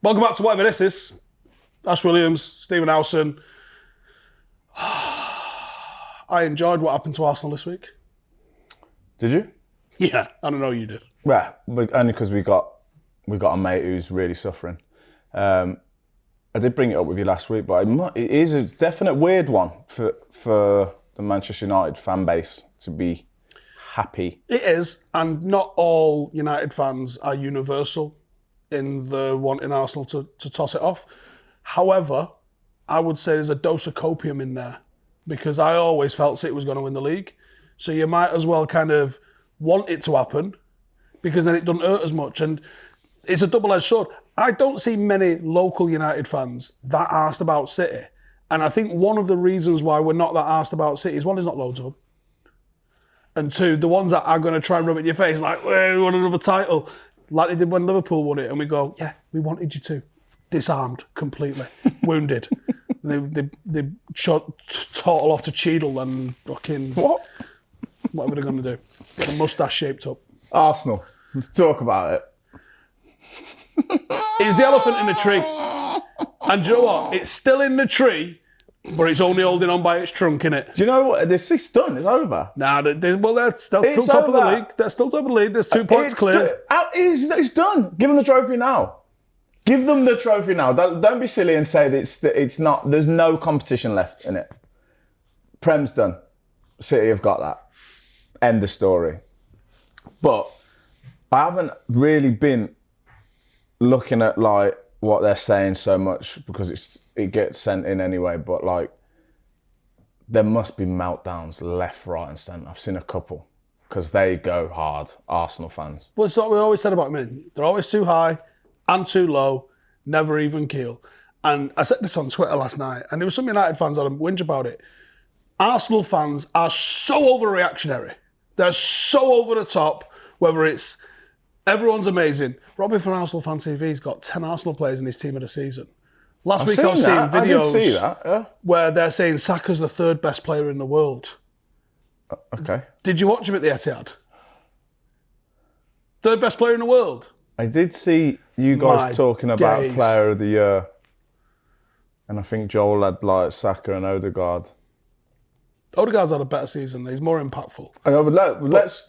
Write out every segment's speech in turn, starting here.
Welcome back to whatever this is. Ash Williams, Stephen Howson. I enjoyed what happened to Arsenal this week. Did you? Yeah, I don't know you did. Yeah, only because we got a mate who's really suffering. I did bring it up with you last week, but it is a definite weird one for the Manchester United fan base to be happy. It is, and not all United fans are universal in the wanting Arsenal to toss it off. However, I would say there's a dose of copium in there because I always felt City was going to win the league. So you might as well kind of want it to happen because then it doesn't hurt as much. And it's a double-edged sword. I don't see many local United fans that asked about City. And I think one of the reasons why we're not that asked about City is, one, there's not loads of them. And two, the ones that are going to try and rub it in your face, like, we want another title, like they did when Liverpool won it. And we go, yeah, we wanted you to. Disarmed completely, wounded. They shot total off to Cheadle and fucking... What? Whatever they're going to do. Get a moustache shaped up. Arsenal. Let's talk about it. It's the elephant in the tree. And do you know what? It's still in the tree, but it's only holding on by its trunk, innit? Do you know what? It's done. It's over. Nah, they're still top of the league. They're still top of the league. There's 2 points clear. It's done. Give them the trophy now. Give them the trophy now. Don't be silly and say that it's not. There's no competition left in it. Prem's done. City have got that. End of story. But I haven't really been looking at like what they're saying so much because it gets sent in anyway. But like, there must be meltdowns left, right, and centre. I've seen a couple because they go hard. Arsenal fans. Well, it's what we always said about them. They're always too high and too low, never even keel. And I said this on Twitter last night, and there were some United fans that whinge about it. Arsenal fans are so overreactionary. They're so over the top, whether it's everyone's amazing. Robbie from Arsenal Fan TV's got 10 Arsenal players in his team of the season. Last week I was seeing videos I did see that, yeah. where they're saying Saka's the 3rd best player in the world. Okay. Did you watch him at the Etihad? 3rd best player in the world? I did see you guys talking about Player of the Year. And I think Joel had like Saka and Odegaard. Odegaard's had a better season. He's more impactful. I know, but let's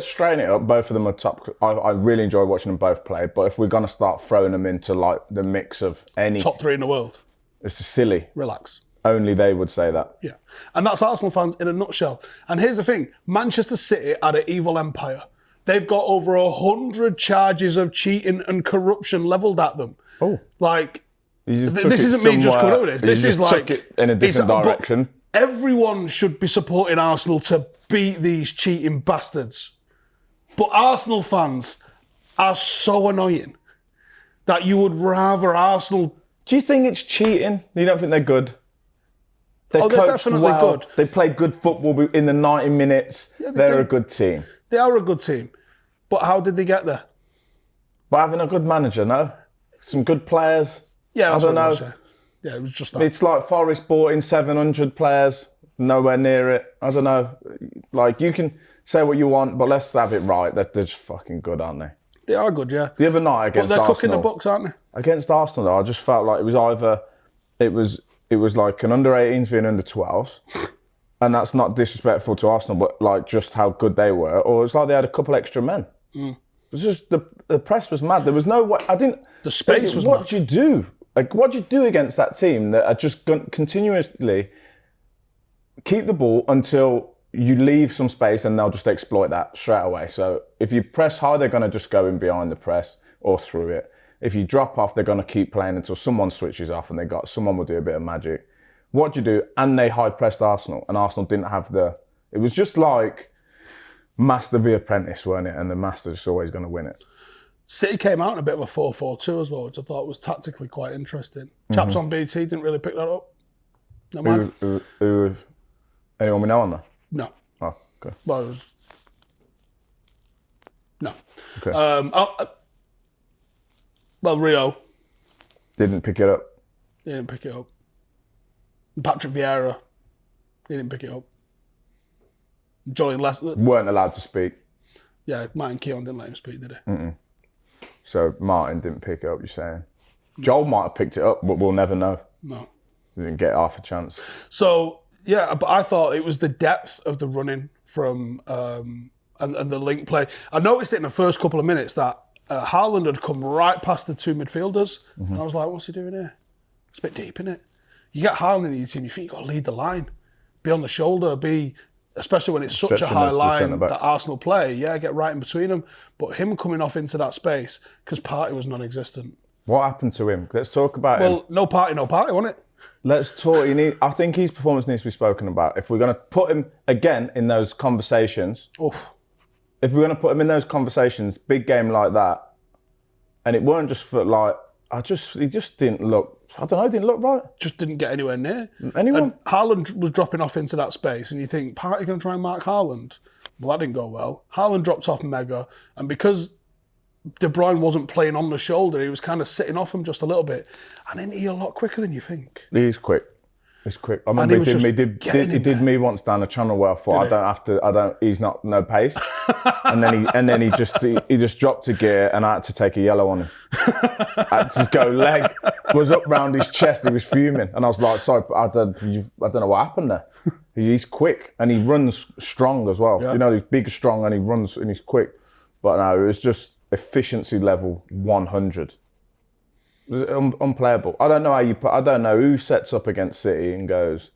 straighten it up. Both of them are top. I really enjoy watching them both play. But if we're going to start throwing them into like the mix of any... Top 3 in the world. It's silly. Relax. Only they would say that. Yeah. And that's Arsenal fans in a nutshell. And here's the thing. Manchester City are an evil empire. They've got over 100 charges of cheating and corruption levelled at them. Oh. Like, this isn't me just coming up with this. This is like... took it in a different direction. Everyone should be supporting Arsenal to beat these cheating bastards. But Arsenal fans are so annoying that you would rather Arsenal... Do you think it's cheating? You don't think they're good? They're definitely good. They play good football in the 90 minutes. Yeah, they're a good team. They are a good team. But how did they get there? By having a good manager, no? Some good players. Yeah, that's I don't know. Say. Yeah, it was just that. It's like Forest bought in 700 players, nowhere near it. I don't know. Like, you can say what you want, but let's have it right. They're just fucking good, aren't they? They are good, yeah. The other night against Arsenal... But they're Arsenal, cooking the books, aren't they? Against Arsenal, though, I just felt like it was either... It was like an under-18s v an under-12s. And that's not disrespectful to Arsenal, but like just how good they were. Or it's like they had a couple extra men. It was just... The press was mad. There was no way... The space was what mad. do you do? Like, what do you do against that team that are just continuously keep the ball until you leave some space and they'll just exploit that straight away? So if you press high, they're going to just go in behind the press or through it. If you drop off, they're going to keep playing until someone switches off and someone will do a bit of magic. What do you do? And they high-pressed Arsenal, and Arsenal didn't have it was just like Master v Apprentice, weren't it? And the Master's just always going to win it. City came out in a bit of a 4-4-2 as well, which I thought was tactically quite interesting. Chaps on BT didn't really pick that up. No man. Anyone we know on that? No. Oh, okay. Well, it was... No. Okay. Well, Rio. Didn't pick it up. He didn't pick it up. Patrick Vieira. He didn't pick it up. Julian Lester. Weren't allowed to speak. Yeah, Martin Keown didn't let him speak, did he? So Martin didn't pick it up, you're saying? Joel might have picked it up, but we'll never know. No. He didn't get half a chance. So, yeah, but I thought it was the depth of the running from and the link play. I noticed it in the first couple of minutes that Haaland had come right past the two midfielders. And I was like, what's he doing here? It's a bit deep, isn't it? You get Haaland in your team, you think you've got to lead the line. Be on the shoulder, especially when it's such a high line that Arsenal play, get right in between them. But him coming off into that space, because Partey was non-existent. What happened to him? Let's talk about him. Well, no Partey, wasn't it? Let's talk. I think his performance needs to be spoken about. If we're going to put him again in those conversations, if we're going to put him in those conversations, big game like that, and it weren't just for he just didn't look. I don't know, didn't look right. Just didn't get anywhere near. Anyone? And Haaland was dropping off into that space, and you think, Partey going to try and mark Haaland? Well, that didn't go well. Haaland dropped off mega, and because De Bruyne wasn't playing on the shoulder, he was kind of sitting off him just a little bit. And then he's a lot quicker than you think. He's quick. He's quick. I remember he did me once down the channel where I thought, he's not no pace. and then he just dropped a gear and I had to take a yellow on him. I had to just go leg. Was up round his chest, he was fuming. And I was like, sorry, I don't know what happened there. He's quick and he runs strong as well. Yeah. He's big, strong and he runs and he's quick. But no, it was just efficiency level 100. It was unplayable. I don't know I don't know who sets up against City and goes,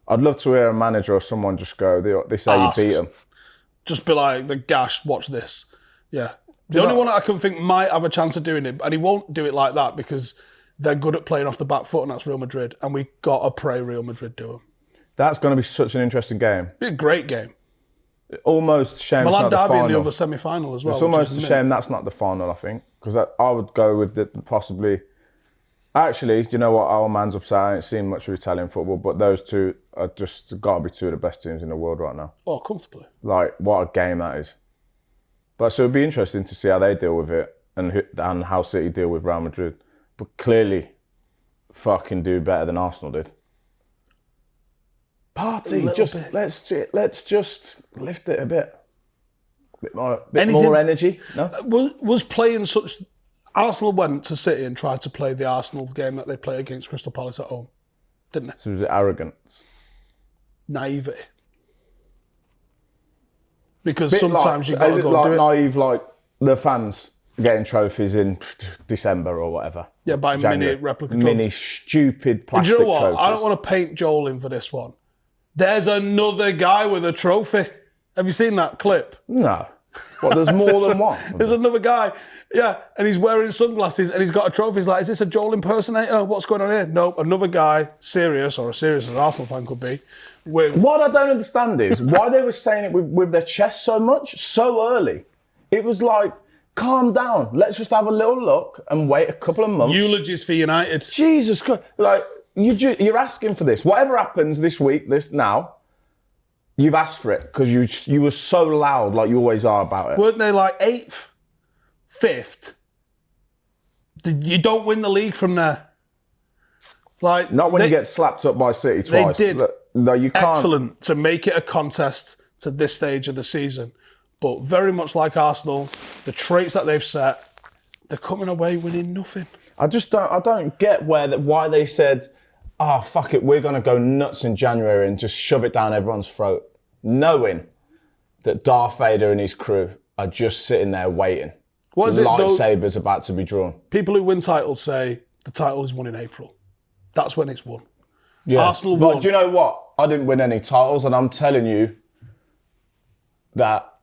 I'd love to hear a manager or someone just go, they say you beat them. Just be like, the gash, watch this. Yeah. The only one I can think might have a chance of doing it, and he won't do it like that because they're good at playing off the back foot, and that's Real Madrid. And we got to pray Real Madrid do them. That's going to be such an interesting game. Be a great game. Almost shame Milan it's not the Derby final. in the other semi-final as well. It's almost a shame that's not the final, I think. Because I would go with possibly... Actually, do you know what? Our man's upset. I ain't seen much of Italian football, but those two are just got to be two of the best teams in the world right now. Oh, comfortably. Like, what a game that is. But so it'd be interesting to see how they deal with it and how City deal with Real Madrid. But clearly, fucking do better than Arsenal did. Partey, let's just lift it a bit. Bit more energy. No, was playing such. Arsenal went to City and tried to play the Arsenal game that they play against Crystal Palace at home, didn't they? So was it arrogance? Naivety. Because sometimes you got to go like do it. Naive, like the fans getting trophies in December or whatever. Yeah, by January. mini replica Mini stupid plastic do you know what? trophies. I don't want to paint Joel in for this one. There's another guy with a trophy. Have you seen that clip? No. What, there's more than one? There's another guy, and he's wearing sunglasses and he's got a trophy. He's like, is this a Joel impersonator? What's going on here? No, another guy, serious, or as serious as an Arsenal fan could be. What I don't understand is why they were saying it with their chest so much, so early. It was like, calm down. Let's just have a little look and wait a couple of months. Eulogies for United. Jesus Christ. Like, you're asking for this. Whatever happens this week, now, you've asked for it because you were so loud, like you always are about it. Weren't they like 8th, 5th? You don't win the league from there. Like not when you get slapped up by City twice. They did no, you can't. Excellent to make it a contest to this stage of the season. But very much like Arsenal, the traits that they've set, they're coming away winning nothing. I don't get why they said, oh, fuck it, we're going to go nuts in January and just shove it down everyone's throat, knowing that Darth Vader and his crew are just sitting there waiting. What is it, lightsabers about to be drawn. People who win titles say the title is won in April. That's when it's won. Yeah. Arsenal won. But do you know what? I didn't win any titles, and I'm telling you that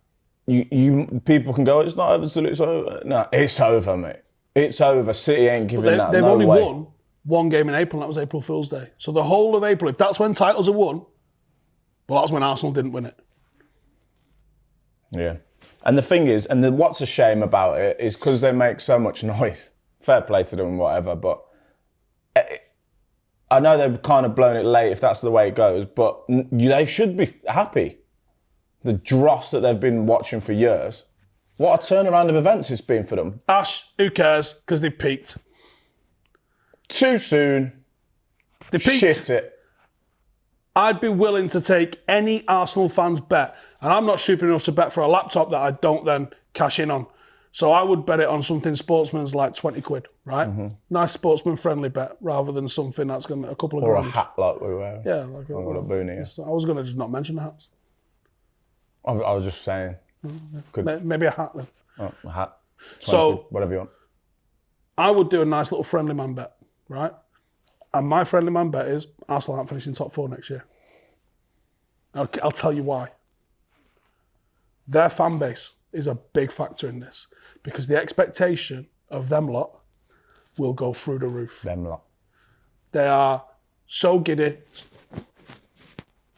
you people can go, it's not over till it's over. No, it's over, mate. It's over. City ain't giving that They've no only way. won one game in April, and that was April Fool's Day. So the whole of April, if that's when titles are won, well, that's when Arsenal didn't win it. Yeah. And the thing is, what's a shame about it is because they make so much noise. Fair play to them and whatever, but I know they've kind of blown it late if that's the way it goes, but they should be happy. The dross that they've been watching for years. What a turnaround of events it's been for them. Ash, who cares? Because they peaked. Too soon. They peaked. Shit it. I'd be willing to take any Arsenal fan's bet, and I'm not stupid enough to bet for a laptop that I don't then cash in on. So I would bet it on something sportsman's like 20 quid, right? Nice sportsman-friendly bet rather than something that's going to a couple of Or grand. a hat like we wear. Yeah, like a boonie. I was going to just not mention the hats. I was just saying. Maybe a hat then. Oh, a hat. 20 So quid, whatever you want. I would do a nice little friendly man bet, right? And my friendly man bet is Arsenal aren't finishing top 4 next year. I'll tell you why. Their fan base is a big factor in this because the expectation of them lot will go through the roof. Them lot. They are so giddy,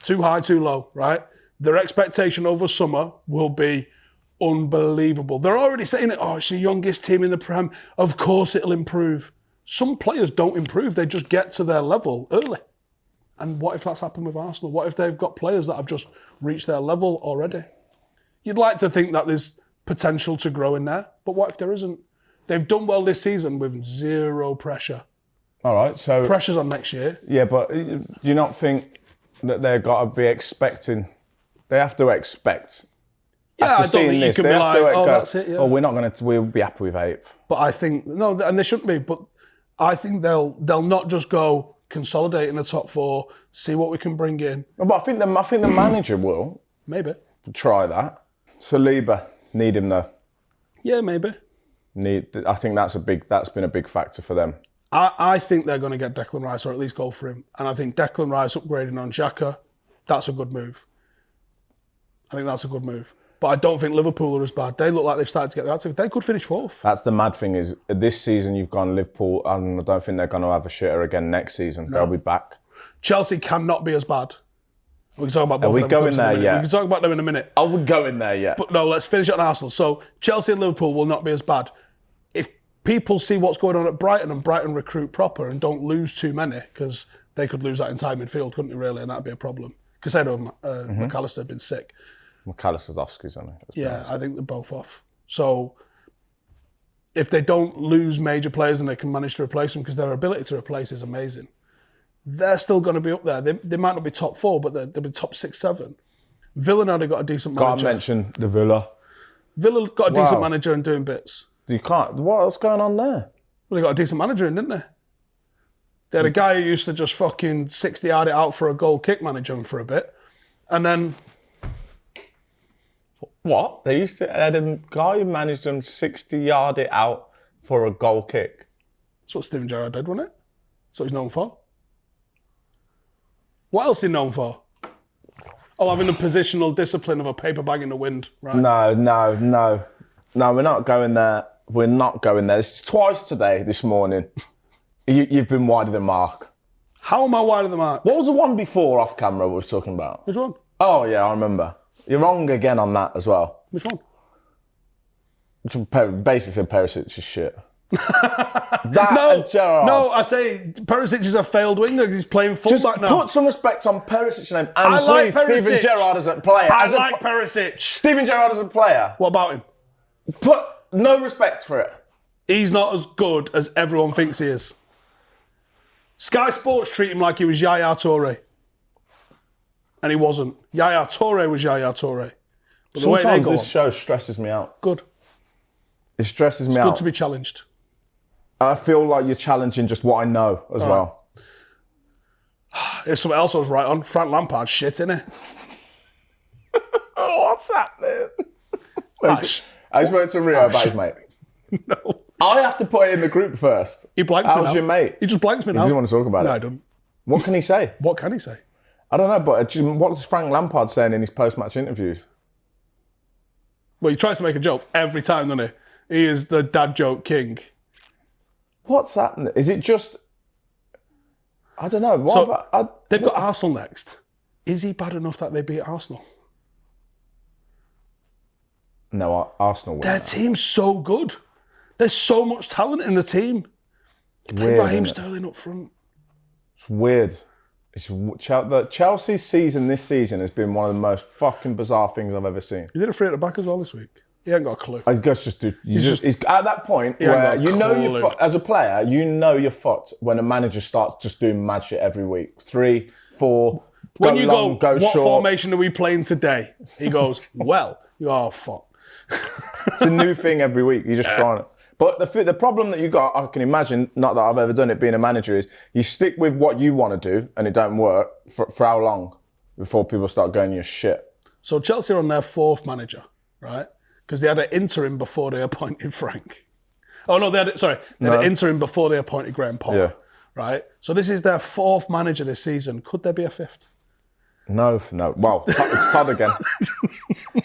too high, too low, right? Their expectation over summer will be unbelievable. They're already saying it, it's the youngest team in the Prem. Of course it'll improve. Some players don't improve. They just get to their level early. And what if that's happened with Arsenal? What if they've got players that have just reached their level already? You'd like to think that there's potential to grow in there, but what if there isn't? They've done well this season with zero pressure. All right, so... Pressure's on next year. Yeah, but do you not think that they've got to be expecting... They have to expect... Yeah, I don't think you can be like, that's it, yeah. Oh, we'll be happy with 8th. But I think, no, and they shouldn't be, but I think they'll not just go consolidate in the top 4, see what we can bring in. But I think the manager will. Maybe. Try that. Saliba, need him though. Yeah, maybe. I think that's been a big factor for them. I think they're going to get Declan Rice, or at least go for him. And I think Declan Rice upgrading on Xhaka, that's a good move. I think that's a good move. But I don't think Liverpool are as bad. They look like they've started to get that. They could finish 4th. That's the mad thing is, this season you've gone Liverpool, and I don't think they're going to have a shitter again next season. No. They'll be back. Chelsea cannot be as bad. We can talk about both of them. Are we going there yet? We can talk about them in a minute. I would go in there yet. But no, let's finish on Arsenal. So Chelsea and Liverpool will not be as bad. If people see what's going on at Brighton and Brighton recruit proper and don't lose too many, because they could lose that entire midfield, couldn't they, really? And that'd be a problem. Casado and McAllister have been sick. McAllister's off, excuse me. Yeah, I think they're both off. So if they don't lose major players and they can manage to replace them, because their ability to replace is amazing, they're still going to be up there. They might not be top 4, but they'll be top 6, 7. Villa now, they've got a decent manager. Can't mention the Villa. Villa got a decent manager and doing bits. You can't. What's going on there? Well, they got a decent manager in, didn't they? They had a guy who used to just fucking 60-yard it out for a goal kick, manage them for a bit. And then... What? They had a guy who managed them 60-yard it out for a goal kick. That's what Steven Gerrard did, wasn't it? That's what he's known for. What else is he known for? Oh, having the positional discipline of a paper bag in the wind, right? No, we're not going there. We're not going there. This is twice today, this morning. You've been wider than Mark. How am I wider than Mark? What was the one before off camera we were talking about? Which one? Oh, yeah, I remember. You're wrong again on that as well. Which one? Basically said Perisic is shit. No, I say Perisic is a failed winger because he's playing fullback now. Put some respect on Perisic's name. And please, Steven Gerrard as a player. I like Perisic. Steven Gerrard as a player. What about him? Put no respect for it. He's not as good as everyone thinks he is. Sky Sports treat him like he was Yaya Toure. And he wasn't. Yaya Toure was Yaya Toure. But sometimes this show stresses me out. Good. It stresses me out. It's good to be challenged. I feel like you're challenging just what I know as well. There's something else I was right on. Frank Lampard shit, innit? Oh, what's happening? I spoke to Rio about his mate. No. I have to put it in the group first. He blanks me now. How's your mate? He just blanks me now. He doesn't want to talk about it. No, I don't. What can he say? What can he say? I don't know, but what's Frank Lampard saying in his post-match interviews? Well, he tries to make a joke every time, doesn't he? He is the dad joke king. What's happening? Is it just... I don't know. They've got Arsenal next. Is he bad enough that they beat Arsenal? No, Arsenal win. Their team's so good. There's so much talent in the team. You play Raheem Sterling up front. It's weird. The Chelsea season this season has been one of the most fucking bizarre things I've ever seen. He did a free at the back as well this week. He ain't got a clue. I guess he's at that point where you know you're as a player, you know you're fucked when a manager starts just doing mad shit every week. 3, 4, when go you long, go what short. Formation are we playing today? He goes, well, you are fucked. It's a new thing every week. You're just trying it. But the problem that you got, I can imagine, not that I've ever done it being a manager, is you stick with what you want to do and it don't work for how long before people start going, you're shit. So Chelsea are on their 4th manager, right? Because they had an interim before they appointed Frank. Oh, no, they had an interim before they appointed Graham Potter. Yeah. Right? So this is their 4th manager this season. Could there be a 5th? No. Well, it's Todd again.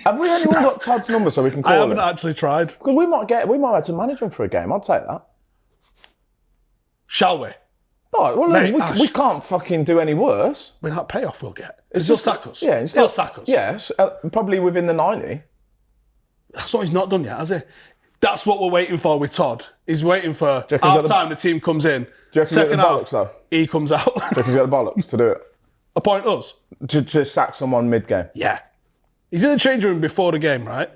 Have we anyone got Todd's number so we can call him? I haven't actually tried. Because we might have to manage him for a game. I'd take that. Shall we? Oh, well, Mate, we can't fucking do any worse. With that payoff we'll get. He'll sack us. Yeah, he'll sack us. Yes, probably within the 90. That's what he's not done yet, has he? That's what we're waiting for with Todd. He's waiting for half-time, the team comes in. Second half, he comes out. Do you reckon he's got the bollocks to do it? Appoint us? To sack someone mid-game? Yeah. He's in the changing room before the game, right?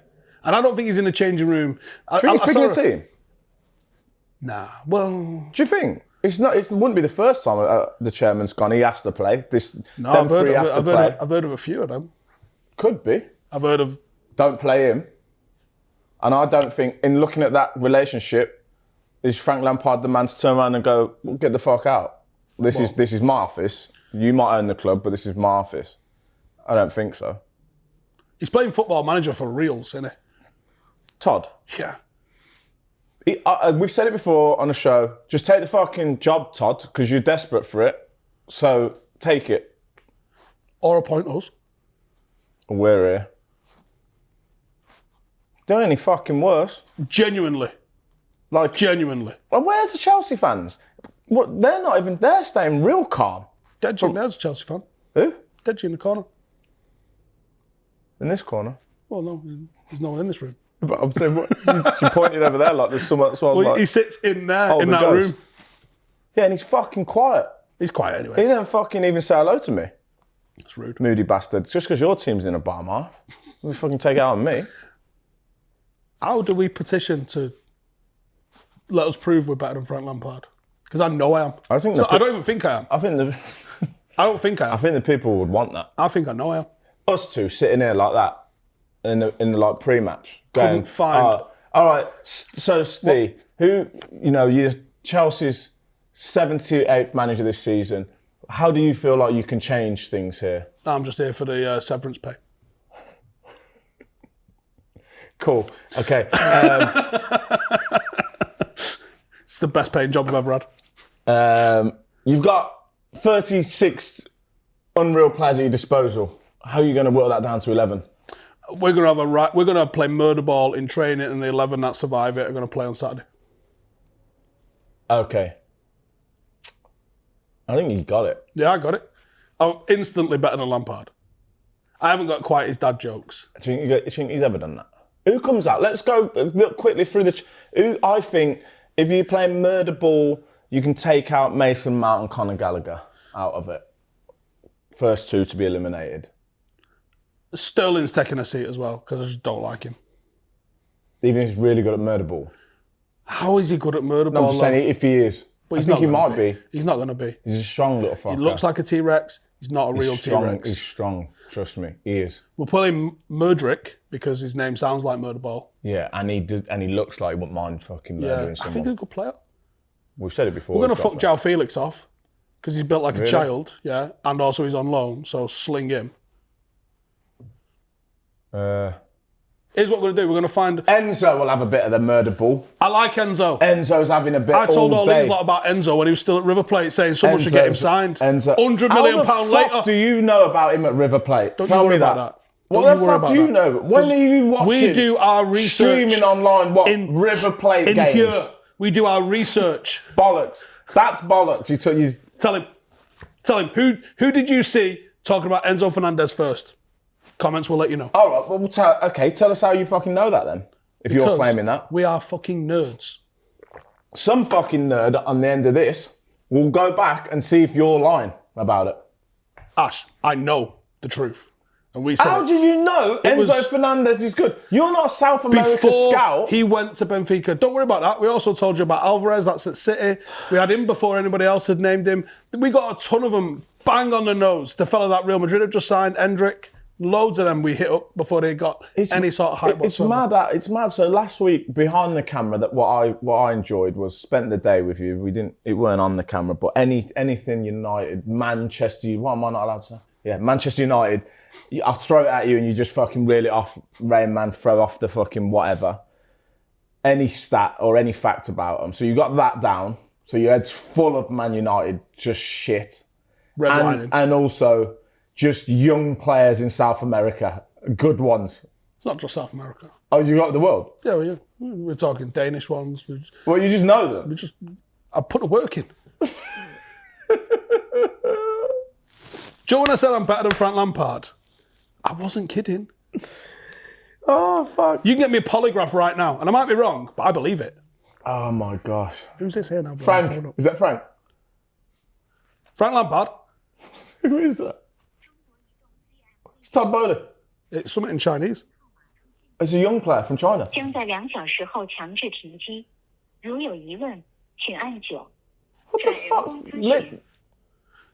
And I don't think he's in the changing room. Do you think he's picking a team? Nah. Well, do you think? It wouldn't be the first time the chairman's gone. He has to play. I've heard of a few of them. Could be. I've heard of... Don't play him. And I don't think, in looking at that relationship, is Frank Lampard the man to turn around and go, well, get the fuck out. This is my office. You might own the club, but this is my office. I don't think so. He's playing Football Manager for reals, isn't he? Todd? Yeah. We've said it before on the show. Just take the fucking job, Todd, because you're desperate for it. So take it. Or appoint us. We're here. Doing any fucking worse. Genuinely. Genuinely. Well, where's the Chelsea fans? What? They're not even. They're staying real calm. Deji, there's a Chelsea fan. Who? Deji in the corner. In this corner? Well, no, there's no one in this room. But I'm saying, she pointed over there like there's someone. So well, he sits in there, in that room. Yeah, and he's fucking quiet. He's quiet anyway. He didn't fucking even say hello to me. That's rude. Moody bastard. Just because your team's in a bar, Mark. You fucking take it out on me. How do we petition to let us prove we're better than Frank Lampard? Because I know I am. I don't even think I am. I don't think I am. I think the people would want that. I think I know I am. Us two sitting here like that in the like pre-match. Couldn't find. All right. So Steve, who you're Chelsea's 78th manager this season. How do you feel like you can change things here? I'm just here for the severance pay. Cool. Okay. It's the best paying job I've ever had. You've got 36 unreal players at your disposal. How are you going to whittle that down to 11? We're going to play murder ball in training, and the 11 that survive it are going to play on Saturday. Okay. I think you got it. Yeah, I got it. I'm instantly better than Lampard. I haven't got quite his dad jokes. Do you think he's ever done that? Who comes out? Let's go look quickly through who I think, if you're playing murder ball, you can take out Mason Mount and Conor Gallagher out of it. First two to be eliminated. Sterling's taking a seat as well, because I just don't like him. Even if he's really good at murder ball. How is he good at murder ball? I'm just saying if he is. But I think he might be. He's not going to be. He's a strong little fucker. He looks like a T-Rex. He's not a real T-Rex. He's strong. Trust me, he is. We'll put him Murdrick because his name sounds like Murder Ball. Yeah, and he looks like he wouldn't mind fucking murdering someone. I think he's a good player. We've said it before. We're going to fuck João Felix off because he's built like a child, yeah, and also he's on loan, so sling him. Here's what we're going to do. We're going to find... Enzo will have a bit of the murder ball. I like Enzo. Enzo's having a bit I told all these lot about Enzo when he was still at River Plate, saying someone should get him signed. Enzo. £100 million later. How the fuck do you know about him at River Plate? Tell me that. What the fuck do you know? When are you watching? We do our research. Streaming online, in River Plate games? Here, we do our research. Bollocks. That's bollocks. Tell him. Who did you see talking about Enzo Fernandez first? Comments will let you know. All right, well, tell us how you fucking know that then, if you're claiming that. We are fucking nerds. Some fucking nerd on the end of this will go back and see if you're lying about it. Ash, I know the truth. And we said how did you know Enzo Fernandez is good? You're not a South America scout. He went to Benfica. Don't worry about that. We also told you about Alvarez, that's at City. We had him before anybody else had named him. We got a ton of them bang on the nose. The fella that Real Madrid have just signed, Endrick. Loads of them we hit up before they got any sort of hype whatsoever. It's mad. So last week behind the camera, that what I enjoyed was spent the day with you. It weren't on the camera, but anything United, Manchester. What am I not allowed to say? Yeah, Manchester United. I'll throw it at you and you just fucking reel it off. Rain Man, throw off the fucking whatever. Any stat or any fact about them. So you got that down. So your head's full of Man United, just shit. And also just young players in South America, good ones. It's not just South America. Oh, you got the world? Yeah, we're talking Danish ones. Well, you just know them. I put the work in. Joe, when I said I'm better than Frank Lampard, I wasn't kidding. Oh, fuck. You can get me a polygraph right now, and I might be wrong, but I believe it. Oh, my gosh. Who's this here now? Frank. Is that Frank? Frank Lampard. Who is that? It's Todd Boehly. It's something in Chinese. It's a young player from China. 将在2小时后强制停机，如有疑问，请按9。 What the fuck?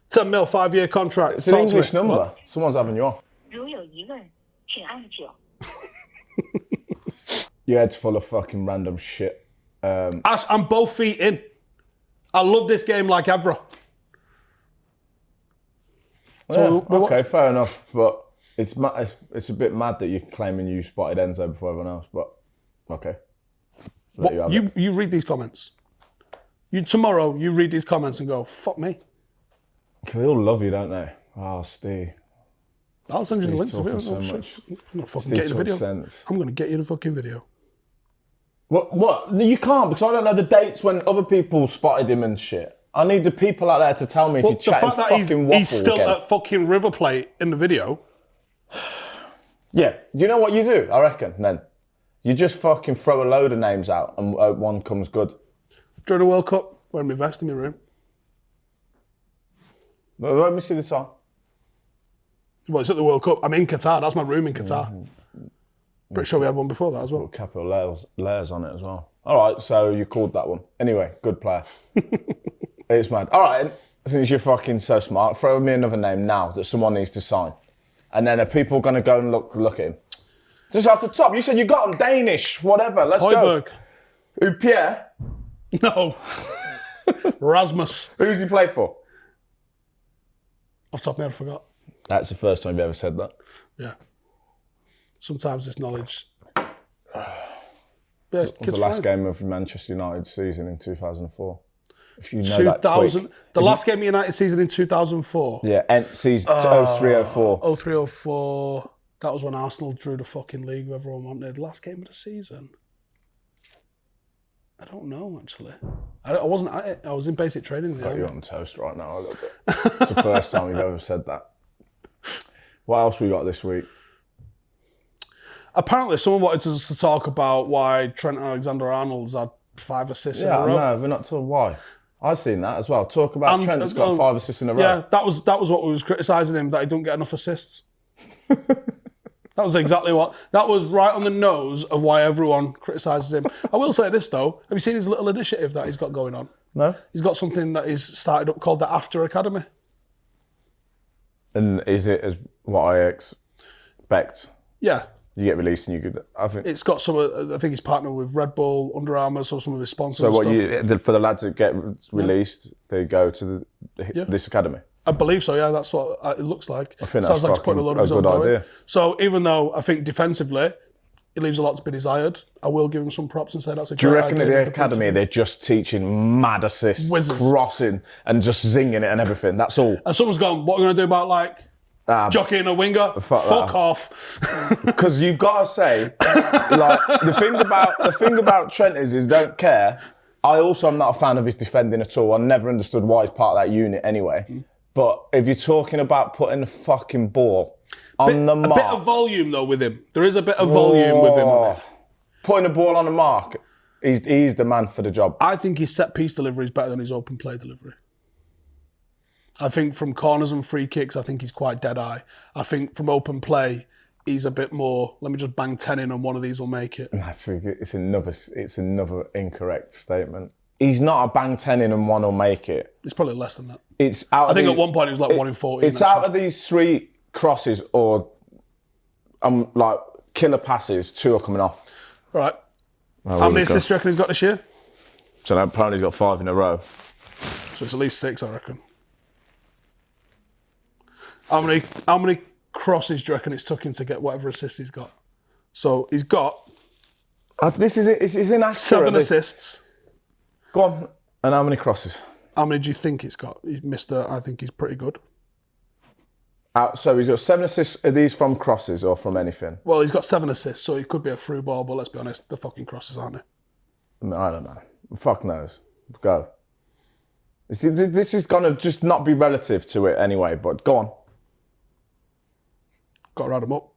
$10 million 5-year contract. It's an English number. What? Someone's having you on. 如有疑问，请按9。 Your head's full of fucking random shit. Ash, I'm both feet in. I love this game like ever. So okay, fair enough. But it's a bit mad that you're claiming you spotted Enzo before everyone else. But okay. You read these comments. Tomorrow you read these comments and go, fuck me. They all love you, don't they? Oh, Steve. I'll send you the links of it. So I'm gonna fucking get you the video. Sense. I'm gonna get you the fucking video. What? You can't, because I don't know the dates when other people spotted him and shit. I need the people out there to tell me if you're chatting fucking waffle he's still again. at fucking River Plate in the video. Yeah. Do you know what you do, I reckon, then? You just fucking throw a load of names out and one comes good. During the World Cup, wearing my vest in my room. Let me see the song. Well, it's at the World Cup. I'm in Qatar. That's my room in Qatar. Pretty sure we had one before that as well. Capital layers on it as well. All right, so you called that one. Anyway, good player. It's mad. All right, since you're fucking so smart, throw me another name now that someone needs to sign. And then are people going to go and look at him? Just off the top. You said you got him Danish, whatever. Let's Højbjerg. go. Who, Pierre? No. Rasmus. Who's he play for? Off the top of my head, I forgot. That's the first time you ever said that. Yeah. Sometimes this knowledge. Yeah, It was the last game of Manchester United season in 2004. If you know 2000, that quick. the last game of United season in 2004. Yeah, season 03-04. 03-04. That was when Arsenal drew the fucking league with everyone wanted. The last game of the season. I don't know, actually. I wasn't at it. I was in basic training. Got you on toast right now a little bit. It's the first time you've ever said that. What else we got this week? Apparently, someone wanted us to talk about why Trent Alexander-Arnold's had 5 assists in a row. Yeah, no, we're not talking why. I've seen that as well. Talk about Trent that's got 5 assists in a row. Yeah, that was what we was criticising him, that he don't get enough assists. That was exactly what... That was right on the nose of why everyone criticises him. I will say this, though. Have you seen his little initiative that he's got going on? No. He's got something that he's started up called the After Academy. And is it as what I expect? Yeah. You get released and you could... I think it's got some of... I think he's partnered with Red Bull, Under Armour, so some of his sponsors So and stuff. for the lads that get released, they go to this academy? I believe so, yeah. That's what it looks like. I think Sounds that's like he's putting a lot of his own good idea. So even though I think defensively, he leaves a lot to be desired, I will give him some props and say that's a great idea. Do you reckon at the academy they're just teaching mad assists, crossing and just zinging it and everything? That's all. And someone's gone, what are we going to do about like jockeying a winger? Fuck off. Because you've got to say, like the thing about Trent is don't care. I also am not a fan of his defending at all. I never understood why he's part of that unit anyway. But if you're talking about putting the fucking ball on the mark... A bit of volume, though, with him. There is a bit of volume with him on it. Putting the ball on the mark, he's the man for the job. I think his set-piece delivery is better than his open play delivery. I think from corners and free kicks, I think he's quite dead-eye. I think from open play, he's a bit more, let me just bang 10 in and one of these will make it. It's another incorrect statement. He's not a bang 10 in and one will make it. It's probably less than that. I think at one point it was like 1 in 14. It's out of these 3 crosses or like killer passes, 2 are coming off. Right. How many assists do you reckon he's got this year? So apparently he's got 5 in a row. So it's at least 6, I reckon. How many crosses do you reckon it's took him to get whatever assist he's got? So he's got This is it. It's inaccurate. 7 assists. Go on. And how many crosses? How many do you think he's got? I think he's pretty good. So he's got 7 assists. Are these from crosses or from anything? Well, he's got 7 assists, so it could be a through ball, but let's be honest, the fucking crosses, aren't they? I don't know. Fuck knows. Go. This is going to just not be relative to it anyway, but go on. Got to round them up.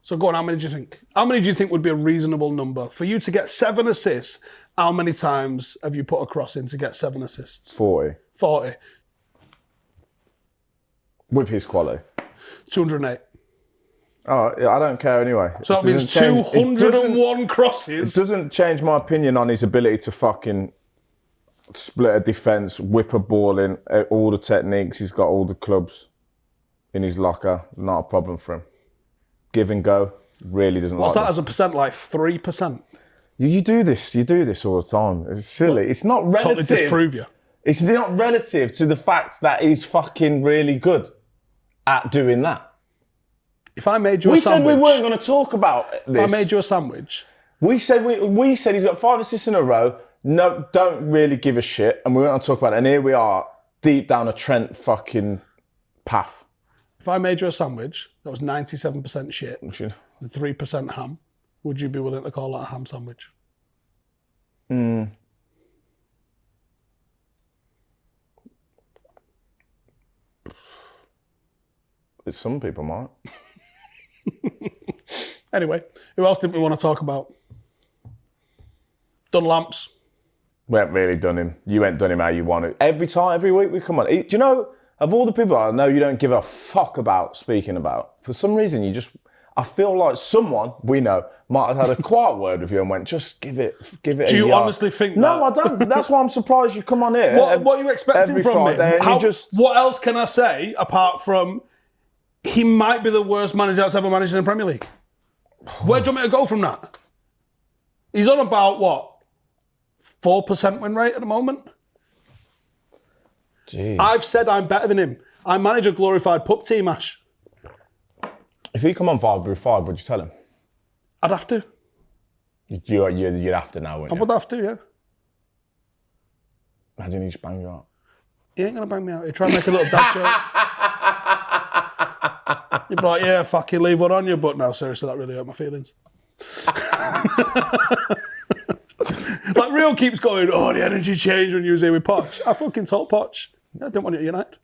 So go on, how many do you think? How many do you think would be a reasonable number? For you to get 7 assists, how many times have you put a cross in to get 7 assists? 40. 40. With his quality. 208. Oh, yeah, I don't care anyway. So that means 201 crosses. It doesn't change my opinion on his ability to fucking split a defence, whip a ball in, all the techniques. He's got all the clubs in his locker. Not a problem for him. Give and go. Really doesn't What's like that as a percent? Like 3%? You do this. You do this all the time. It's silly. It's not relative. Totally disprove you. It's not relative to the fact that he's fucking really good at doing that. If I made you a sandwich... We said we weren't going to talk about this. If I made you a sandwich... We said he's got 5 assists in a row. No, don't really give a shit. And we weren't going to talk about it. And here we are, deep down a Trent fucking path. If I made you a sandwich that was 97% shit and 3% ham, would you be willing to call that a ham sandwich? Some people might. Anyway, who else didn't we want to talk about? Done Lamps. We haven't really done him. You ain't done him how you want it. Every week we come on. Do you know, of all the people I know you don't give a fuck about speaking about, for some reason I feel like someone we know might have had a quiet word with you and went, just give it Do you honestly think that? No, I don't. That's why I'm surprised you come on here. What are you expecting from Friday me? What else can I say apart from he might be the worst manager that's ever managed in the Premier League? Where do you want me to go from that? He's on about, what, 4% win rate at the moment? Jeez. I've said I'm better than him. I manage a glorified pup team, Ash. If he come on 5-5, would you tell him? I'd have to. You'd have to now, wouldn't I would have to, yeah. Imagine he just bang you out. He ain't going to bang me out. He'd try and make a little dad joke. You'd be like, yeah, fucking leave one on you, but no, seriously, that really hurt my feelings. Like, Rio keeps going, oh, the energy changed when you was here with Poch. I fucking told Poch, I didn't want you at United.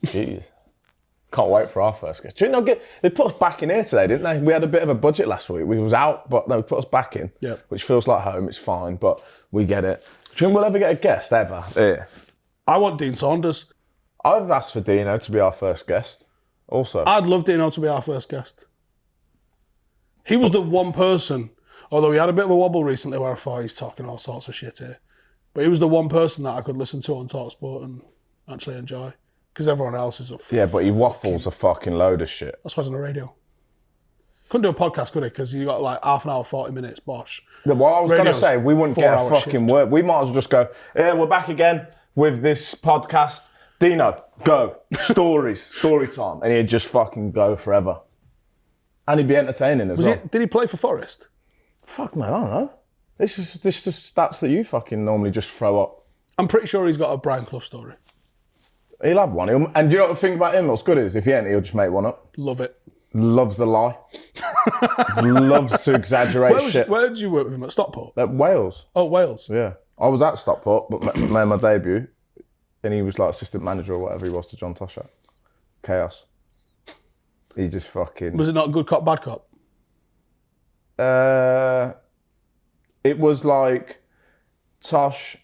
Jeez. Can't wait for our first guest. Do you know, they put us back in here today, didn't they? We had a bit of a budget last week. We was out, but they put us back in, which feels like home. It's fine, but we get it. Do you think we'll ever get a guest, ever? Yeah. I want Dean Saunders. I've asked for Dino to be our first guest, also. I'd love Dino to be our first guest. He was the one person, although he had a bit of a wobble recently where I thought he's talking all sorts of shit here, but he was the one person that I could listen to on TalkSport and actually enjoy. Because everyone else is yeah, but he waffles a fucking load of shit. That's why he's on the radio. Couldn't do a podcast, could he? Because you got like half an hour, 40 minutes, bosh. Yeah, well, I was going to say, we wouldn't get a fucking word. We might as well just go, yeah, we're back again with this podcast. Dino, go. Story time. And he'd just fucking go forever. And he'd be entertaining as well. Did he play for Forest? Fuck, man, I don't know. This is just stats that you fucking normally just throw up. I'm pretty sure he's got a Brian Clough story. He'll have one. And do you know what the thing about him what's good is? If he ain't, he'll just make one up. Love it. Loves a lie. Loves to exaggerate shit. Where did you work with him? At Stockport? At Wales. Oh, Wales. Yeah. I was at Stockport, but made my debut. And he was like assistant manager or whatever he was to John Toshack. Chaos. He just fucking... Was it not good cop, bad cop? It was like Tosh...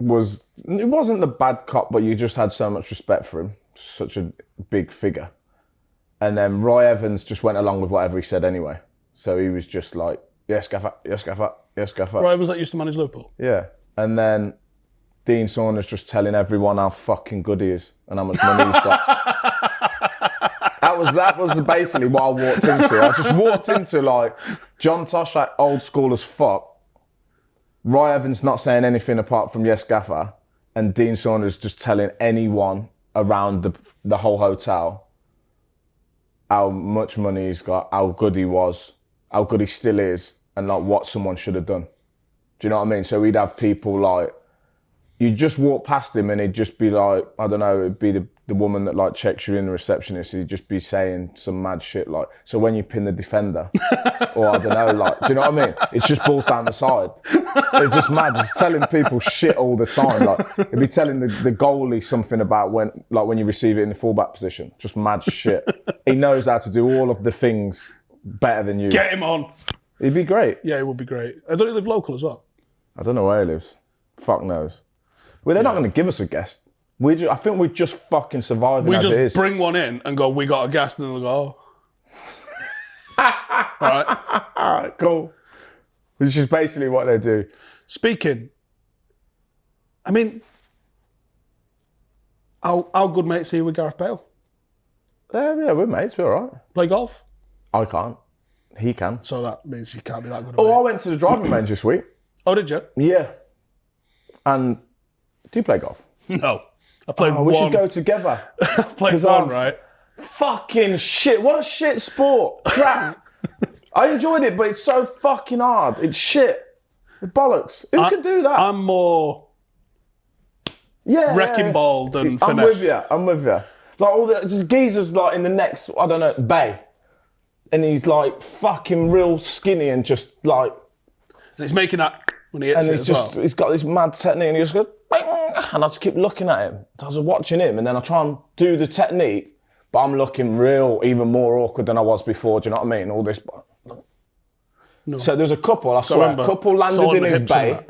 It wasn't the bad cop, but you just had so much respect for him. Such a big figure. And then Roy Evans just went along with whatever he said anyway. So he was just like, yes, Gaffer, yes, Gaffer, yes, Gaffer. Roy Evans that used to manage Liverpool? Yeah. And then Dean Saunders just telling everyone how fucking good he is and how much money he's got. that was basically what I walked into. I just walked into like John Tosh, like old school as fuck. Roy Evans not saying anything apart from yes gaffer, and Dean Saunders just telling anyone around the whole hotel how much money he's got, how good he was, how good he still is, and like what someone should have done. Do you know what I mean? So we'd have people like, you'd just walk past him and he'd just be like, I don't know, it'd be the woman that like checks you in, the receptionist, he'd just be saying some mad shit like, so when you pin the defender, or I don't know, like, do you know what I mean? It's just balls down the side. It's just mad. He's telling people shit all the time. Like, he'd be telling the goalie something about when you receive it in the fullback position. Just mad shit. He knows how to do all of the things better than you. Get him on. He'd be great. Yeah, it would be great. I don't he live local as well? I don't know where he lives. Fuck knows. Well, they're not going to give us a guest. I think we're just fucking surviving as it is. We just bring one in and go, we got a guest, and then they'll go, oh. All right, cool. Which is basically what they do. Speaking, I mean, how good mates are you with Gareth Bale? Yeah, we're mates, we're all right. Play golf? I can't. He can. So that means you can't be that good. I went to the driving range this week. Oh, did you? Yeah. And do you play golf? No. I played one. We should go together. I played one, right? Fucking shit. What a shit sport. Crap. I enjoyed it, but it's so fucking hard. It's shit. It's bollocks. Who can do that? I'm more wrecking ball than finesse. I'm with you. Like all the just geezers like in the next, I don't know, bay. And he's like fucking real skinny and just like... And he's making that when he hits it as well. He's got this mad technique and he just goes... And I just keep looking at him. I was watching him and then I try and do the technique, but I'm looking even more awkward than I was before. Do you know what I mean? All this... No. So there's a couple, I swear, a couple landed in his bay,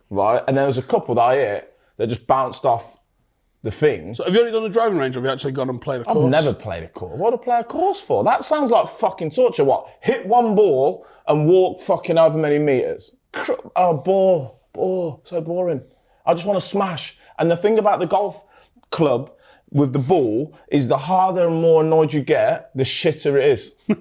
right? And there was a couple that I hit that just bounced off the thing. So have you only done a driving range or have you actually gone and played a course? I've never played a course. What do I play a course for? That sounds like fucking torture. What? Hit one ball and walk fucking over many metres? Oh, bore. So boring. I just want to smash. And the thing about the golf club with the ball is the harder and more annoyed you get, the shitter it is. Do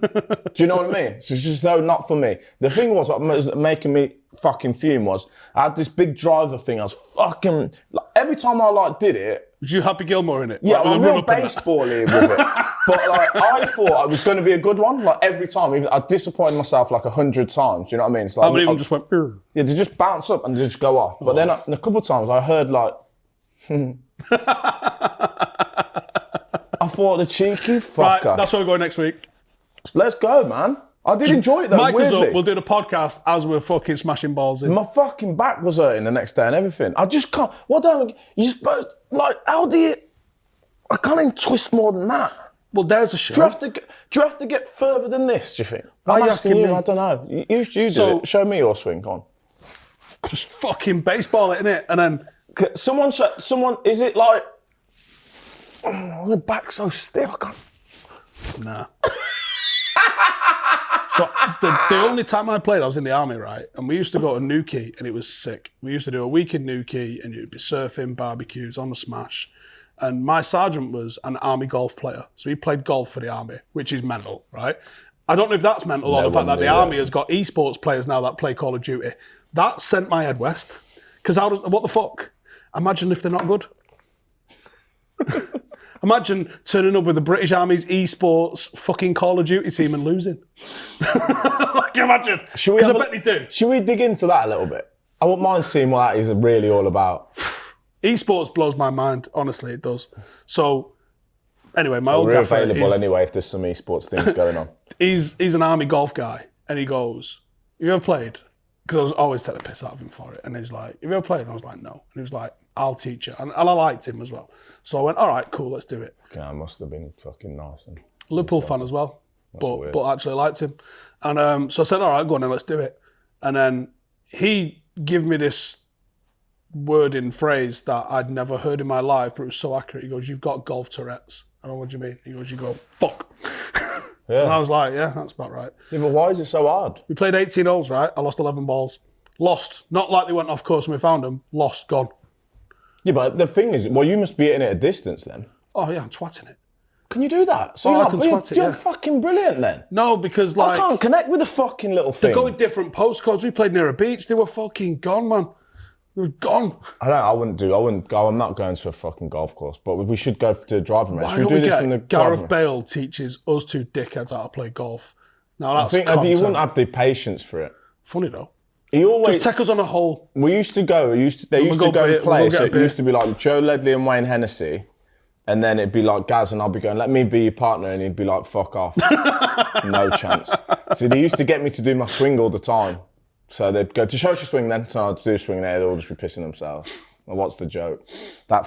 you know what I mean? So it's just not for me. The thing was, what was making me fucking fume was, I had this big driver thing. I was fucking, like, every time I did it. Was you Happy Gilmore in it? Yeah, I'm real baseball-y with it. But like, I thought it was going to be a good one. Like every time, even I disappointed myself like 100 times. Do you know what I mean? It's like, how many of them just went? Yeah, they just bounce up and they just go off. But then a couple of times I heard like, I thought the cheeky fucker. Right, that's where we're going next week. Let's go, man. I did enjoy it though. Mike is weirdly. up. We'll do the podcast as we're fucking smashing balls in. My fucking back was hurting the next day and everything. I just can't. What don't you supposed like? How do you? I can't even twist more than that. Well, there's a show. Do you have to get further than this? Do you think? I'm asking you. I don't know. You do it. Show me your swing. Go on. Just fucking baseball it, innit? And then someone. Is it like? Oh, my back's so stiff. I can't. Nah. So the only time I played, I was in the army, right? And we used to go to Newquay, and it was sick. We used to do a week in Newquay, and you'd be surfing, barbecues, on the smash. And my sergeant was an army golf player. So he played golf for the army, which is mental, right? I don't know if that's mental or the fact that the army has got esports players now that play Call of Duty. That sent my head west. Because what the fuck? Imagine if they're not good. Imagine turning up with the British Army's esports fucking Call of Duty team and losing. Like, imagine. Because I bet they do. Should we dig into that a little bit? I wouldn't mind seeing what that is really all about. Esports blows my mind. Honestly, it does. So, anyway, my old gaffer We're available anyway if there's some esports things going on. He's an army golf guy, and he goes, "You ever played?" Because I was always taking a piss out of him for it. And he's like, "Have you ever played?" And I was like, "No." And he was like, "I'll teach you." And I liked him as well. So I went, "All right, cool, let's do it." Yeah, I must have been fucking nice. Liverpool fan as well, but actually liked him. And so I said, "All right, go on then, let's do it." And then he gave me this wording phrase that I'd never heard in my life, but it was so accurate. He goes, "You've got golf Tourette's." I don't know what do you mean. He goes, "You go, fuck." Yeah. And I was like, yeah, that's about right. Yeah, but why is it so hard? We played 18 holes, right? I lost 11 balls. Lost. Not like they went off course and we found them. Lost. Gone. Yeah, but the thing is, well, you must be hitting it at a distance then. Oh, yeah, I'm twatting it. Can you do that? So I can swat it, you're yeah. fucking brilliant then. No, because I can't connect with the fucking little thing. they go in different postcodes. We played near a beach. They were fucking gone, man. They were gone. I wouldn't go. I'm not going to a fucking golf course, but we should go to a driving range. Why Should don't we we do this in the get Gareth driving range? Bale teaches us two dickheads how to play golf? Now that's I think content. you wouldn't have the patience for it. Funny though. He always. Just take us on a hole. We used to go. They used to go and play. So it used to be like Joe Ledley and Wayne Hennessy, and then it'd be like Gaz, and I'd be going, "Let me be your partner," and he'd be like, "Fuck off." No chance. So they used to get me to do my swing all the time. So they'd go to show us your swing then. So I'd do a swing there. They'd all just be pissing themselves. Well, what's the joke? That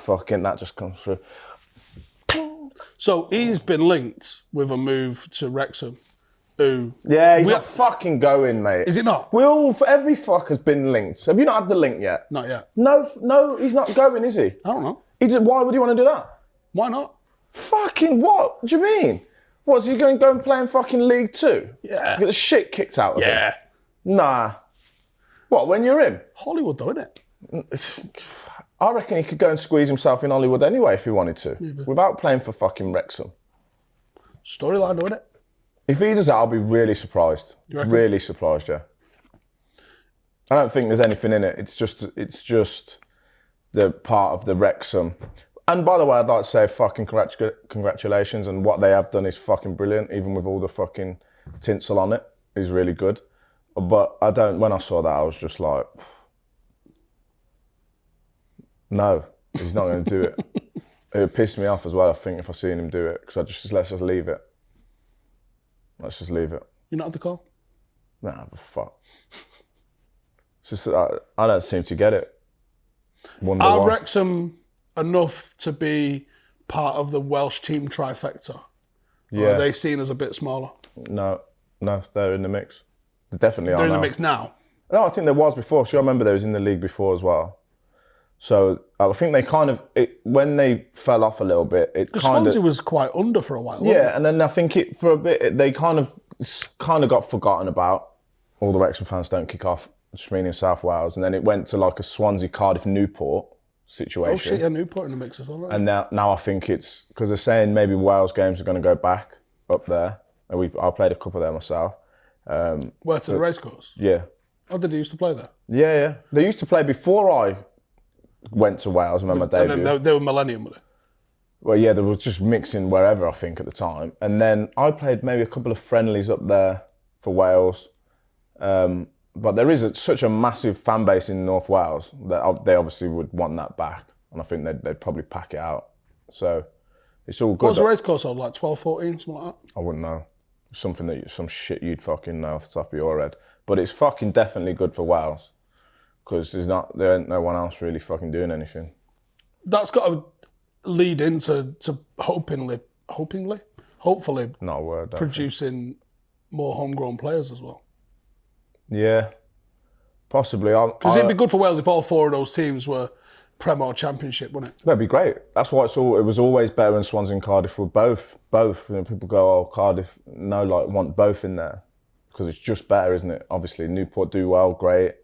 just comes through. So he's been linked with a move to Wrexham. Who? Yeah, he's not fucking going, mate. Is it not? Every fucker's been linked. Have you not had the link yet? Not yet. No, he's not going, is he? I don't know. Why would he want to do that? Why not? Fucking what? What do you mean? What's he going to go and play in fucking League 2? Yeah. Get the shit kicked out of him? Yeah. Nah. What, when you're in? Hollywood though, isn't it? I reckon he could go and squeeze himself in Hollywood anyway if he wanted to. Without playing for fucking Wrexham. Storyline, though, isn't it? If he does that, I'll be really surprised. You reckon? Really surprised, yeah. I don't think there's anything in it. It's just the part of the Wrexham. And by the way, I'd like to say fucking congratulations, and what they have done is fucking brilliant, even with all the fucking tinsel on it. Is really good. But when I saw that, I was just like, no, he's not going to do it. It would piss me off as well, I think, if I seen him do it, because let's just leave it. Let's just leave it. You're not at the call? Nah, but fuck. It's just I don't seem to get it. Wonder Are why. Wrexham enough to be part of the Welsh team trifecta? Yeah. Or are they seen as a bit smaller? No, they're in the mix. They definitely are. They're in now. the mix now. No, I think there was before. So I remember they was in the league before as well. So I think they when they fell off a little bit, it Because kind Swansea of was quite under for a while. wasn't yeah, and then I think for a bit they kind of got forgotten about. All the Wrexham fans don't kick off, just meaning South Wales, and then it went to like a Swansea, Cardiff, Newport situation. Oh shit, yeah, Newport in the mix as well. Right? And now I think it's because they're saying maybe Wales games are going to go back up there, and I played a couple there myself. Where to the racecourse? Yeah. Oh, did he used to play there? Yeah. They used to play before I went to Wales. I remember my debut. And then they were Millennium with it. Well, yeah, they were just mixing wherever, I think, at the time. And then I played maybe a couple of friendlies up there for Wales. But there is such a massive fan base in North Wales that they obviously would want that back. And I think they'd probably pack it out. So it's all good. What was the racecourse hold, like 12, 14, something like that? I wouldn't know. Some shit you'd fucking know off the top of your head. But it's fucking definitely good for Wales. Because there ain't no one else really fucking doing anything. That's got to lead into hopefully Not a word. producing more homegrown players as well. Yeah, possibly. Because it'd be good for Wales if all four of those teams were Prem or Championship, wouldn't it? That'd be great. That's why it was always better when Swansea and Cardiff were both. You know, people go, oh, Cardiff, no, like want both in there because it's just better, isn't it? Obviously, Newport do well, great.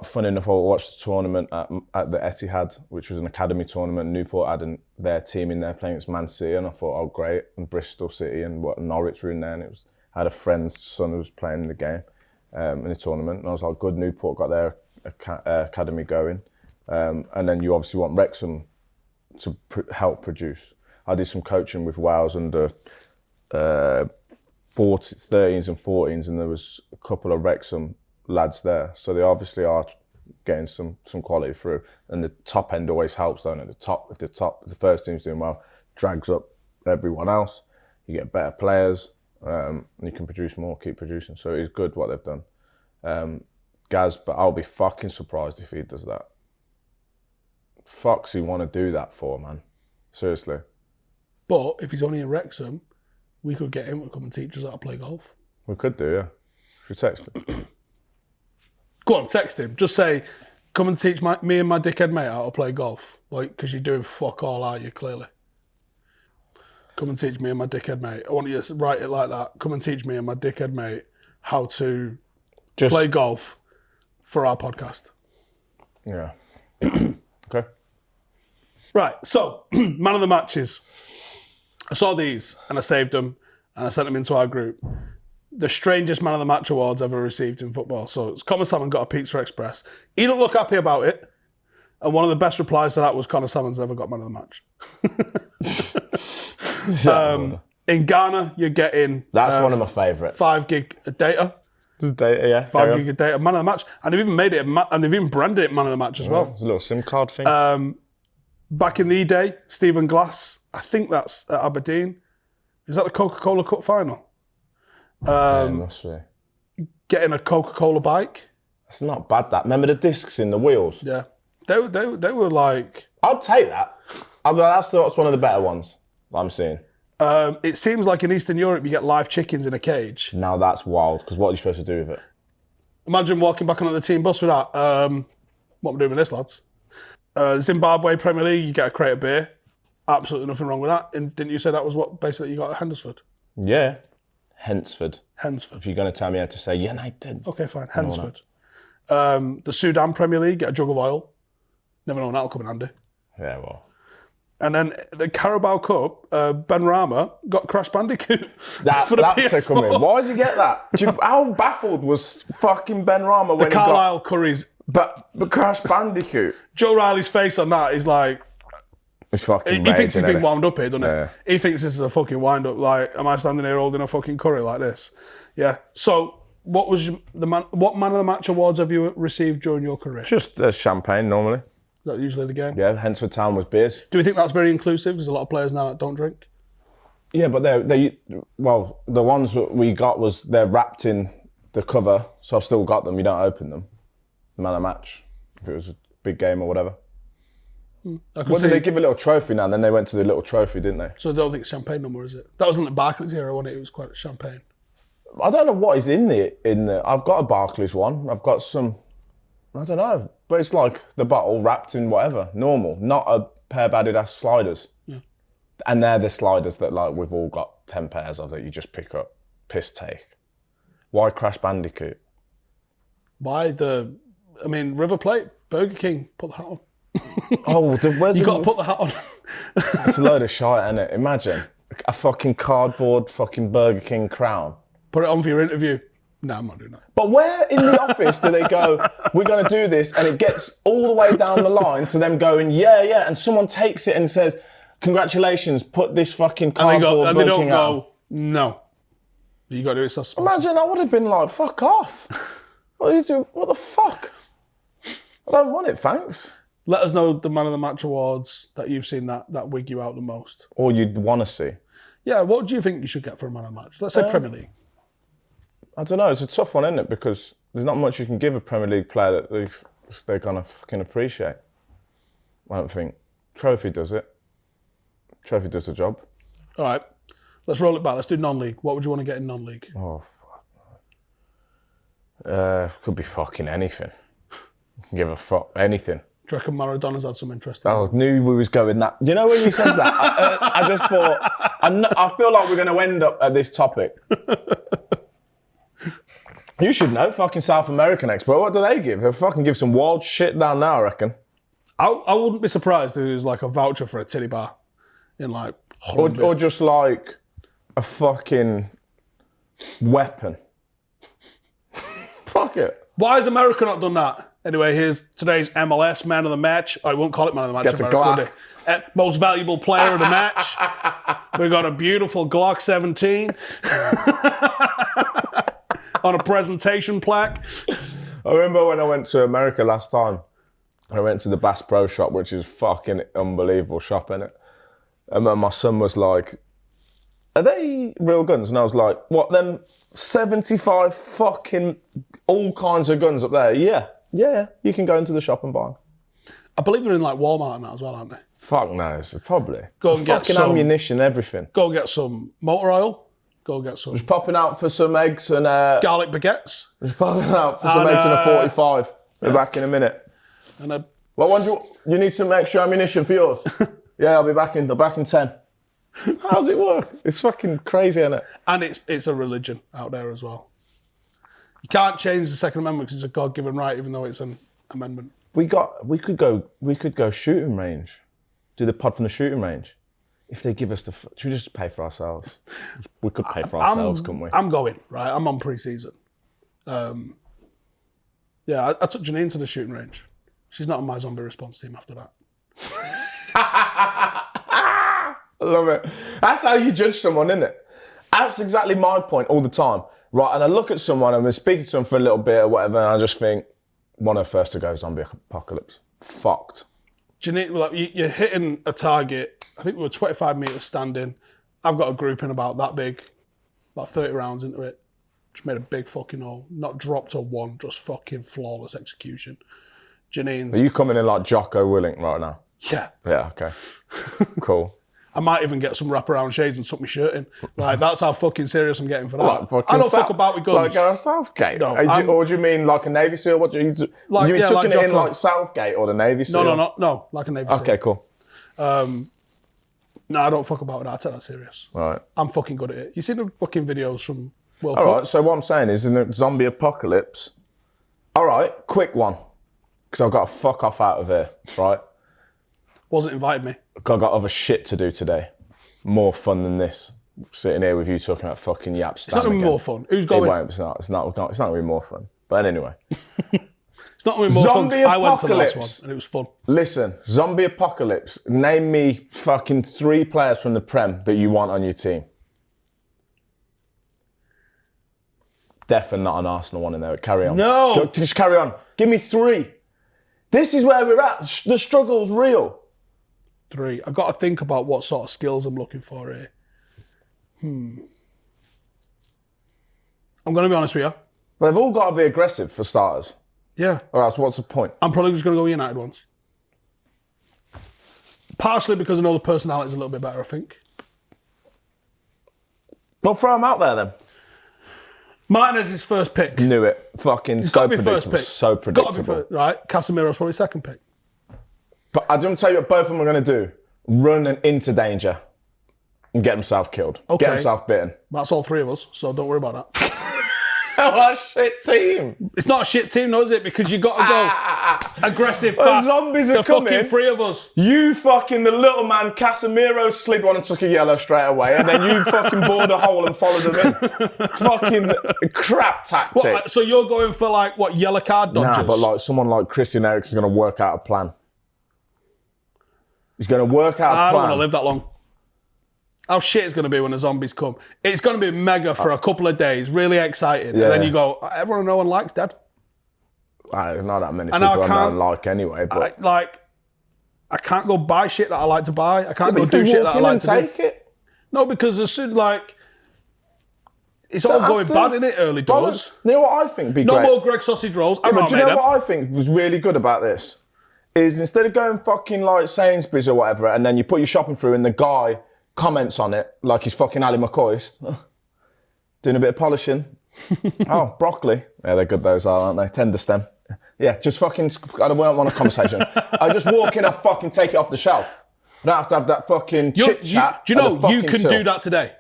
Funny enough, I watched the tournament at the Etihad, which was an academy tournament. Newport had their team in there playing against Man City, and I thought, oh, great. And Bristol City and Norwich were in there, and I had a friend's son who was playing in the game in the tournament, and I was like, good, Newport got their academy going. And then you obviously want Wrexham to help produce. I did some coaching with Wales under 13s and 14s, and there was a couple of Wrexham lads there. So they obviously are getting some quality through. And the top end always helps, don't it? If the first team's doing well, drags up everyone else. You get better players, and you can produce more, keep producing. So it's good what they've done. Gaz, but I'll be fucking surprised if he does that. Fuck's he want to do that for, man? Seriously. But if he's only in Wrexham, we could get him to come and teach us how to play golf. We could do, yeah. If you text him. Go on, text him. Just say, come and teach me and my dickhead mate how to play golf. Like, because you're doing fuck all, aren't you, clearly? Come and teach me and my dickhead mate. I want you to write it like that. Come and teach me and my dickhead mate how to play golf for our podcast. Yeah. Okay. Right, so, man of the matches. I saw these and I saved them and I sent them into our group. The strangest man of the match awards ever received in football. So it's Connor Salmon got a Pizza Express. He didn't look happy about it. And one of the best replies to that was Connor Salmon's never got man of the match. In Ghana, you're getting... That's one of my favourites. 5 gig of data. Data, yeah. 5 gig of data. Man of the match. And they've even made it, and they've even branded it man of the match as well. It's a little SIM card thing. Back in the day, Stephen Glass, I think that's at Aberdeen. Is that the Coca-Cola Cup final? Must be. Getting a Coca-Cola bike. It's not bad, that. Remember the discs in the wheels? Yeah. They were like... I'd take that. That's one of the better ones I'm seeing. It seems like in Eastern Europe you get live chickens in a cage. Now that's wild, because what are you supposed to do with it? Imagine walking back onto the team bus with that. What am I doing with this, lads? Zimbabwe Premier League, you get a crate of beer. Absolutely nothing wrong with that. And didn't you say that was what basically you got at Hendersford? Yeah. Hensford. Hensford. If you're going to tell me how to say United. Okay, fine. Hensford. The Sudan Premier League, get a jug of oil. Never know when that'll come in handy. Yeah, well. And then the Carabao Cup, Ben Rama got Crash Bandicoot. That's a coming. Why did you get that? How baffled was fucking Ben Rama when the Carlisle Curries. But Crash Bandicoot. Joe Riley's face on that is like... It's fucking He thinks he's been wound up here, doesn't Yeah. he? He thinks this is a fucking wind-up. Like, am I standing here holding a fucking curry like this? Yeah. So, what man of the match awards have you received during your career? Just champagne, normally. Is that usually the game? Yeah, Hensford Town was beers. Do we think that's very inclusive? There's a lot of players now that don't drink. Yeah, but the ones that we got they're wrapped in the cover, so I've still got them. You don't open them. The man of the match, if it was a big game or whatever. Did they give a little trophy now? And then they went to the little trophy, didn't they? So they don't think it's champagne no more, is it? That wasn't the Barclays era, wasn't it? It was quite champagne. I don't know what is in there. I've got a Barclays one. I've got some, I don't know. But it's like the bottle wrapped in whatever, normal. Not a pair of Adidas sliders. Yeah. And they're the sliders that like we've all got 10 pairs of that you just pick up. Piss take. Why Crash Bandicoot? River Plate, Burger King, put the hat on. Where's you got to put the hat on. It's a load of shite, isn't it? Imagine a fucking cardboard fucking Burger King crown. Put it on for your interview. No, I'm not doing that. But where in the office do they go, we're going to do this, and it gets all the way down the line to them going, yeah, and someone takes it and says, congratulations, put this fucking cardboard and they Burger don't King go, out. no. You got to do it so Imagine I would have been like, fuck off. What are you doing? What the fuck? I don't want it, thanks. Let us know the man of the match awards that you've seen that wig you out the most. Or you'd want to see. Yeah, what do you think you should get for a man of the match? Let's say Premier League. I don't know, it's a tough one, isn't it? Because there's not much you can give a Premier League player that they're going to fucking appreciate. I don't think. Trophy does it. Trophy does the job. All right, let's roll it back. Let's do non-league. What would you want to get in non-league? Oh, fuck. Could be fucking anything. Give a fuck, anything. Do you reckon Maradona's had some interest? I knew we was going that. You know when you said that? I just thought, I feel like we're going to end up at this topic. You should know, fucking South American expert. What do they give? They fucking give some wild shit down there, I reckon. I wouldn't be surprised if it was like a voucher for a titty bar in like Holland. Or just like a fucking weapon. Fuck it. Why has America not done that? Anyway, here's today's MLS man of the match. I won't call it man of the match. Gets a America, Glock. Most valuable player of the match. We got a beautiful Glock 17 on a presentation plaque. I remember when I went to America last time. I went to the Bass Pro Shop, which is fucking unbelievable shop, innit? And then my son was like, are they real guns? And I was like, what, them 75 fucking all kinds of guns up there? Yeah, you can go into the shop and buy them. I believe they're in like Walmart and that as well, aren't they? Fuck knows, probably. Go and get fucking some ammunition, everything. Go get some motor oil. Go get some Just popping out for some eggs and... garlic baguettes. Just popping out for some eggs and a 45. We're back in a minute. And a... What one do you need some extra ammunition for yours? Yeah, I'll be back in 10. How does it work? It's fucking crazy, isn't it? And it's a religion out there as well. You can't change the Second Amendment because it's a God-given right, even though it's an amendment. We could go shooting range. Do the pod from the shooting range. If they give us should we just pay for ourselves? We could pay for ourselves, couldn't we? I'm going, right? I'm on pre-season. Yeah, I took Janine to the shooting range. She's not on my zombie response team after that. I love it. That's how you judge someone, isn't it? That's exactly my point all the time. Right, and I look at someone, and I'm speaking to them for a little bit or whatever, and I just think, one of the first to go zombie apocalypse. Fucked. Janine, like, you're hitting a target. I think we were 25 metres standing. I've got a group in about that big, about 30 rounds into it. Just made a big fucking hole. Not dropped a one, just fucking flawless execution. Janine's... Are you coming in like Jocko Willink right now? Yeah. Yeah, okay. Cool. I might even get some wraparound shades and tuck my shirt in. Like, that's how fucking serious I'm getting for that. Like I don't fuck about with guns. Like Gareth Southgate? No, or do you mean like a Navy SEAL? What do you like, you yeah, took like it in Jocko. like Southgate or the Navy SEAL? No, like a Navy SEAL. Okay, cool. No, I don't fuck about with that. I take that serious. Right. I'm fucking good at it. You see the fucking videos from World All Cup? right, so what I'm saying is in the zombie apocalypse, all right, quick one, because I've got to fuck off out of here, right? Wasn't invited me. I've got other shit to do today. More fun than this. Sitting here with you talking about fucking Yap Stam It's not going to be again. more fun. Who's It going? won't. It's not going to be more fun. But anyway. It's not going to be more Zombie fun. I went to the last apocalypse. one and it was fun. Listen, zombie apocalypse. Name me fucking 3 players from the Prem that you want on your team. Definitely not an Arsenal one in there. Carry on. No. Just carry on. Give me 3. This is where we're at. The struggle's real. 3. I've got to think about what sort of skills I'm looking for here. I'm going to be honest with you. But they've all got to be aggressive for starters. Yeah. Or else what's the point? I'm probably just going to go United ones. Partially because I know the personality's a little bit better, I think. Well, throw them out there then. Martinez's first pick. Knew it. Fucking It's so got to be first predictable. pick. So Got to be predictable. first, right? Casemiro's probably second pick. But I don't tell you what both of them are going to do. Run into danger and get himself killed. Okay. Get himself bitten. That's all 3 of us, so don't worry about that. What a shit team. It's not a shit team, though, is it? Because you got to go aggressive, The fast. zombies are the coming. fucking 3 of us. You fucking, the little man, Casemiro slid one and took a yellow straight away, and then you fucking bored a hole and followed them in. Fucking crap tactic. What, so you're going for, like, what, yellow card dodgers? Nah, but like someone like Christian Eriksen's going to work out a plan. He's going to work out a I plan. don't want to live that long. How shit it's going to be when the zombies come. It's going to be mega for a couple of days, really exciting. Yeah. And then you go, everyone no one likes dead. There's not that many And people I I can't- don't like anyway, but... I can't go buy shit that I like to buy. I can't But go you do can shit walk that I in like and to do. take it. No, because as soon, it's all Don't going have to. bad in it early doors. You know what I think would be No great? more Greg sausage rolls. Yeah, I'm but not do you know made them. what I think was really good about this? Is instead of going fucking like Sainsbury's or whatever, and then you put your shopping through and the guy comments on it like he's fucking Ali McCoy, doing a bit of polishing. Oh, broccoli. Yeah, they're good those are, aren't they? Tender stem. Yeah, just fucking, I don't want a conversation. I just walk in, I fucking take it off the shelf. I don't have to have that fucking chit chat. Do you know you can do that today?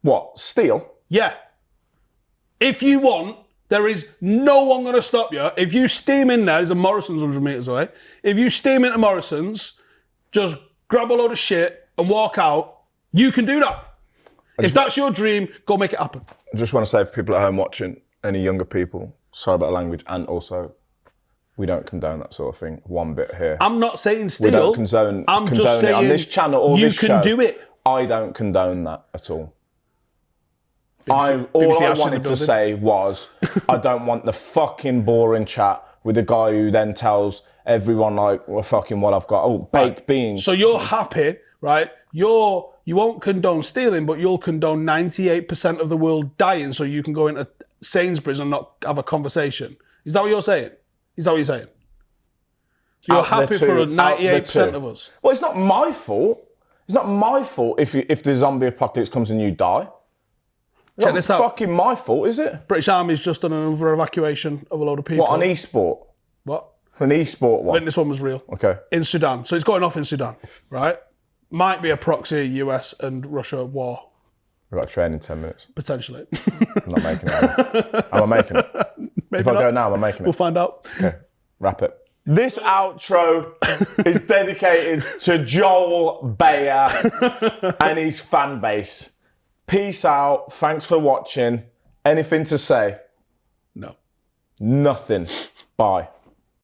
What? Steal? Yeah. If you want, there is no one going to stop you. If you steam in there's a Morrison's 100 metres away. If you steam into Morrison's, just grab a load of shit and walk out, you can do that. If that's your dream, go make it happen. I just want to say for people at home watching, any younger people, sorry about the language, and also, we don't condone that sort of thing. One bit here. I'm not saying steal. We don't condone just saying it on this channel or you this can show. do it. I don't condone that at all. BBC All I Ash in the wanted to building. say was, I don't want the fucking boring chat with the guy who then tells everyone like, well, fucking what I've got. Oh, baked beans. So you're happy, right? You won't condone stealing, but you'll condone 98% of the world dying so you can go into Sainsbury's and not have a conversation. Is that what you're saying? Is that what you're saying? So you're happy for 98% of us? Well, it's not my fault. It's not my fault if the zombie apocalypse comes and you die. It's Check not this out. fucking my fault, is it? British Army's just done another evacuation of a load of people. What, an e-sport? What? An e-sport I one? think this one was real. Okay. In Sudan. So it's going off in Sudan, right? Might be a proxy US and Russia war, We've got a train in 10 minutes. potentially. I'm not making it. Am I making it? Maybe If I not. go now, am I making We'll it? find out. Okay. Wrap it. This outro is dedicated to Joel Bayer and his fan base. Peace out. Thanks for watching. Anything to say? No. Nothing. Bye.